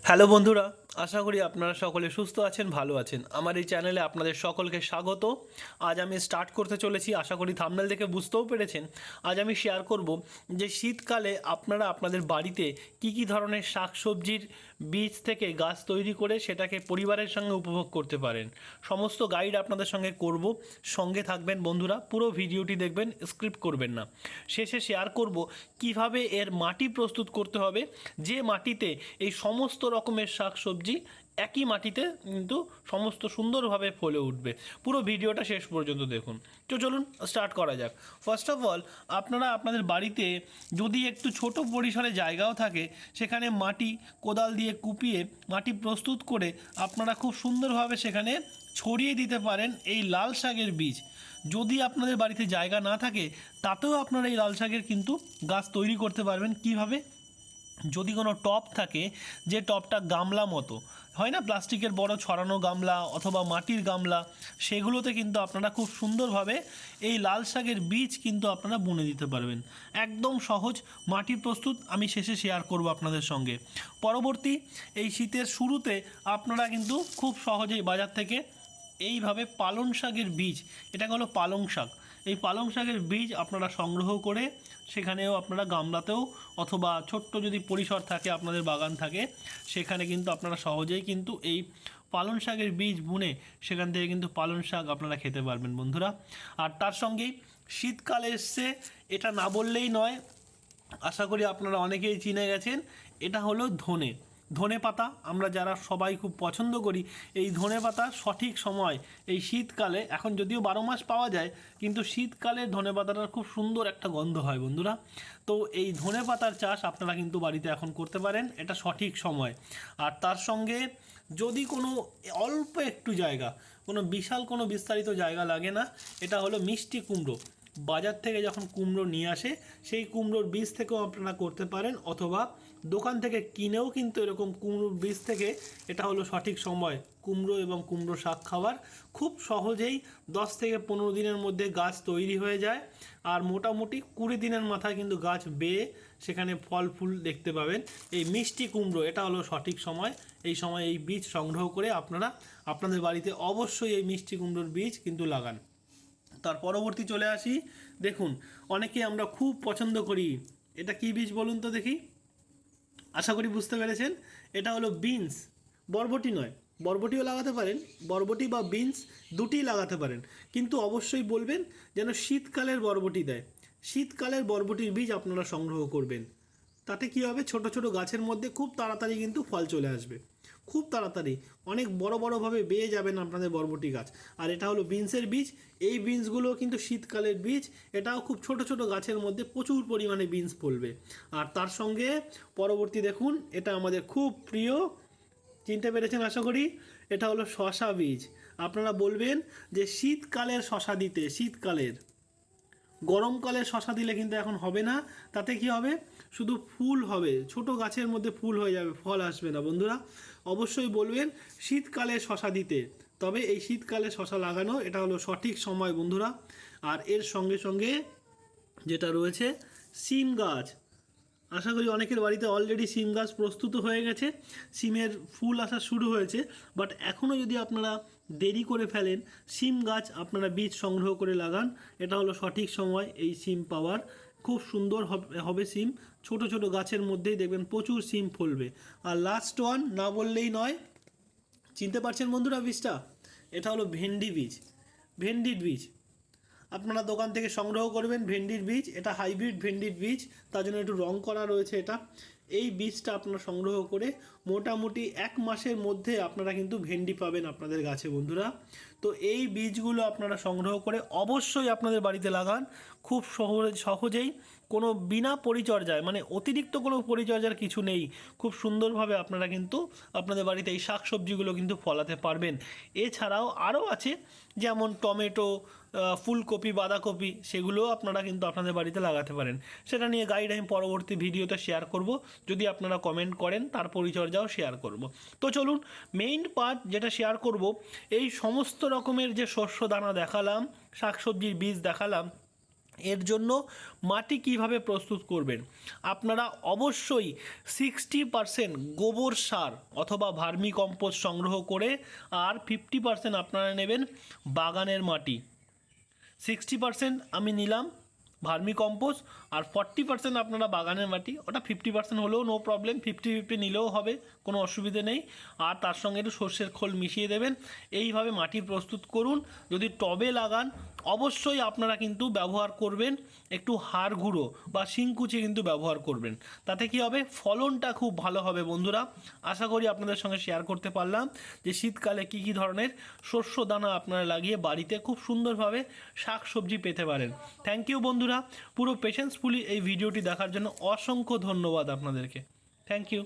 Hello বন্ধুরা, আশা করি আপনারা সকলে সুস্থ আছেন, ভালো আছেন। আমার এই চ্যানেলে আপনাদের সকলকে স্বাগত। আজ আমি স্টার্ট করতে চলেছি, আশা করি থাম্বনেল দেখে বুঝতেও পেরেছেন। আজ আমি শেয়ার করব যে শীতকালে আপনারা আপনাদের বাড়িতে কি কি ধরনের শাকসবজির বীজ থেকে গাছ তৈরি করে সেটাকে পরিবারের সঙ্গে উপভোগ করতে পারেন। সমস্ত গাইড আপনাদের সঙ্গে করব, সঙ্গে থাকবেন বন্ধুরা। পুরো ভিডিওটি দেখবেন, স্ক্রিপ্ট করবেন না। শেষে শেয়ার করব কিভাবে এর মাটি প্রস্তুত করতে হবে, যে মাটিতে এই সমস্ত রকমের শাকসবজি একই মাটিতে কিন্তু সমস্ত সুন্দরভাবে ফলে উঠবে। পুরো ভিডিওটা শেষ পর্যন্ত দেখুন। তো চলুন স্টার্ট করা যাক। ফার্স্ট অফ অল, আপনারা আপনাদের বাড়িতে যদি একটু ছোট পরিসরে জায়গাও থাকে, সেখানে মাটি কোদাল দিয়ে কুপিয়ে মাটি প্রস্তুত করে আপনারা খুব সুন্দরভাবে সেখানে ছড়িয়ে দিতে পারেন এই লাল শাকের বীজ। যদি আপনাদের বাড়িতে জায়গা না থাকে, তাতেও আপনারা এই লাল শাকের কিন্তু গাছ তৈরি করতে পারবেন। কিভাবে? যদি কোনো টব থাকে, যে টবটা গামলা মতো হয় না, প্লাস্টিকের বড় ছড়ানো গামলা অথবা মাটির গামলা, সেগুলোতে কিন্তু আপনারা খুব সুন্দরভাবে এই লাল শাকের বীজ কিন্তু আপনারা বুনে দিতে পারবেন। একদম সহজ মাটি প্রস্তুত আমি শেষে শেয়ার করব আপনাদের সঙ্গে। পরবর্তী এই শীতের শুরুতে আপনারা কিন্তু খুব সহজেই বাজার থেকে এইভাবে পালং শাকের বীজ, এটা হলো পালং শাক, এই পালং শাকের বীজ আপনারা সংগ্রহ করে সেখানেও আপনারা গামলাতেও অথবা ছোট্ট যদি পরিসর থাকে, আপনাদের বাগান থাকে, সেখানে কিন্তু আপনারা সহজেই কিন্তু এই পালং শাকের বীজ বুনে সেখান থেকে কিন্তু পালং শাক আপনারা খেতে পারবেন বন্ধুরা। আর তার সঙ্গেই শীতকালে এসছে, এটা না বললেই নয়, আশা করি আপনারা অনেকেই চিনে গেছেন, এটা হলো ধনে। ধনে পাতা আমরা যারা সবাই খুব পছন্দ করি, এই ধনে পাতা সঠিক সময় এই শীতকালে, এখন যদিও 12 মাস পাওয়া যায়, কিন্তু শীতকালে ধনে পাতাটার খুব সুন্দর একটা গন্ধ হয় বন্ধুরা। তো এই ধনে পাতার চাষ আপনারা কিন্তু বাড়িতে এখন করতে পারেন, এটা সঠিক সময়। আর তার সঙ্গে যদি কোনো অল্প একটু জায়গা, কোনো বিশাল কোনো বিস্তারিত জায়গা লাগে না, এটা হলো মিষ্টি কুমড়ো। বাজার থেকে যখন কুমড়ো নিয়ে আসে, সেই কুমড়োর বীজ থেকেও আপনারা করতে পারেন, অথবা দোকান থেকে কিনেও কিন্তু এরকম কুমড়োর বীজ থেকে, এটা হলো সঠিক সময় কুমড়ো এবং কুমড়ো শাক খাওয়ার। খুব সহজেই 10 থেকে 15 দিনের মধ্যে গাছ তৈরি হয়ে যায়, আর মোটামুটি 20 দিনের মাথায় কিন্তু গাছ বেয়ে সেখানে ফল ফুল দেখতে পাবেন। এই মিষ্টি কুমড়ো, এটা হলো সঠিক সময়। এই সময় এই বীজ সংগ্রহ করে আপনারা আপনাদের বাড়িতে অবশ্যই এই মিষ্টি কুমড়োর বীজ কিন্তু লাগান। তার পরবর্তী চলে আসি, দেখুন অনেকে আমরা খুব পছন্দ করি, এটা কি বীজ বলুন তো দেখি? আশা করি বুঝতে পেরেছেন, এটা হলো বিনস। বরবটি নয়, বরবটিও লাগাতে পারেন, বরবটি বা বিনস দুটিই লাগাতে পারেন, কিন্তু অবশ্যই বলবেন যেন শীতকালের বরবটি দেয়। শীতকালের বরবটির বীজ আপনারা সংগ্রহ করবেন, তাতে কি হবে, ছোট ছোট গাছের মধ্যে খুব তাড়াতাড়ি কিন্তু ফল চলে আসবে, খুব তাড়াতাড়ি অনেক বড় বড়োভাবে বেয়ে যাবেন আপনাদের বরবটি গাছ। আর এটা হলো বিনসের বীজ, এই বিনসগুলো কিন্তু শীতকালের বীজ, এটাও খুব ছোট ছোট গাছের মধ্যে প্রচুর পরিমাণে বিনস ফলবে। আর তার সঙ্গে পরবর্তী দেখুন, এটা আমাদের খুব প্রিয়, চিনতে পেরেছেন আশা করি, এটা হলো শশা বীজ। আপনারা বলবেন যে শীতকালের শশা দিতে, শীতকালের, গরমকালে শশা দিলে কিন্তু এখন হবে না, তাতে কি হবে, শুধু ফুল হবে, ছোট গাছের মধ্যে ফুল হয়ে যাবে, ফল আসবে না বন্ধুরা। অবশ্যই বলবেন শীতকালে শশা দিতে, তবে এই শীতকালে শশা লাগানো এটা হলো সঠিক সময় বন্ধুরা। আর এর সঙ্গে সঙ্গে যেটা রয়েছে, সিম গাছ। আশা করি অনেকের বাড়িতে অলরেডি সিম গাছ প্রস্তুত হয়ে গেছে, সিমের ফুল আসা শুরু হয়েছে, বাট এখনও যদি আপনারা দেরি করে ফেলেন, সিম গাছ আপনারা বীজ সংগ্রহ করে লাগান, এটা হলো সঠিক সময় এই সিম পাওয়ার। খুব সুন্দর হবে সিম, ছোট ছোট গাছের মধ্যেই দেখবেন প্রচুর সিম ফলবে। আর লাস্ট ওয়ান, না বললেই নয়, চিনতে পারছেন বন্ধুরা বীজটা? এটা হলো ভেন্ডি বীজ। ভেন্ডির বীজ আপনারা দোকান থেকে সংগ্রহ করবেন, ভেন্ডির বীজ, এটা হাইব্রিড ভেন্ডির বীজ, তার জন্য একটু রং করা রয়েছে এটা। এই বীজটা আপনারা সংগ্রহ করে মোটামুটি 1 মাসের মধ্যে আপনারা কিন্তু ভেন্ডি পাবেন আপনাদের গাছে বন্ধুরা। তো এই বীজগুলো আপনারা সংগ্রহ করে অবশ্যই আপনাদের বাড়িতে লাগান, খুব সহজেই, কোনো বিনা পরিচর্যায়, মানে অতিরিক্ত কোনো পরিচর্যার কিছু নেই, খুব সুন্দরভাবে আপনারা কিন্তু আপনাদের বাড়িতে এই শাকসবজিগুলো কিন্তু ফলাতে পারবেন। এছাড়াও আরও আছে, যেমন টমেটো, ফুলকপি, বাঁধাকপি, সেগুলোও আপনারা কিন্তু আপনাদের বাড়িতে লাগাতে পারেন। সেটা নিয়ে গাইড আমি পরবর্তী ভিডিওতে শেয়ার করব, যদি আপনারা কমেন্ট করেন তার পরিচর্যাও শেয়ার করব। তো চলুন, মেইন পার্ট যেটা শেয়ার করব, এই সমস্ত রকমের যে শস্য দানা দেখালাম, শাকসবজির বীজ দেখালাম, এর জন্য মাটি কিভাবে প্রস্তুত করবেন, আপনারা অবশ্যই 60% গোবর সার অথবা ভার্মি কম্পোস্ট সংগ্রহ করে আর 50% আপনারা নেবেন বাগানের মাটি। 60% আমি নিলাম ভার্মি কম্পোস্ট আর 40% আপনারা বাগানের মাটি, ওটা 50% হলেও নো প্রবলেম, 50-50 নিলেও হবে, কোনো অসুবিধে নেই। আর তার সঙ্গে একটু সর্ষের খোল মিশিয়ে দেবেন। এইভাবে মাটি প্রস্তুত করুন। যদি টবে লাগান অবশ্যই আপনারা কিন্তু ব্যবহার করবেন একটু হাড় গুঁড়ো বা শিংকুচি কিন্তু ব্যবহার করবেন। তাতে কি হবে, ফলনটা খুব ভালো হবে বন্ধুরা। আশা করি আপনাদের সঙ্গে শেয়ার করতে পারলাম যে শীতকালে কী কী ধরনের শস্য দানা আপনারা লাগিয়ে বাড়িতে খুব সুন্দরভাবে শাক সবজি পেতে পারেন। থ্যাংক ইউ বন্ধুরা, পুরো পেশেন্সফুলি এই ভিডিওটি দেখার জন্য অসংখ্য ধন্যবাদ আপনাদেরকে। Thank you.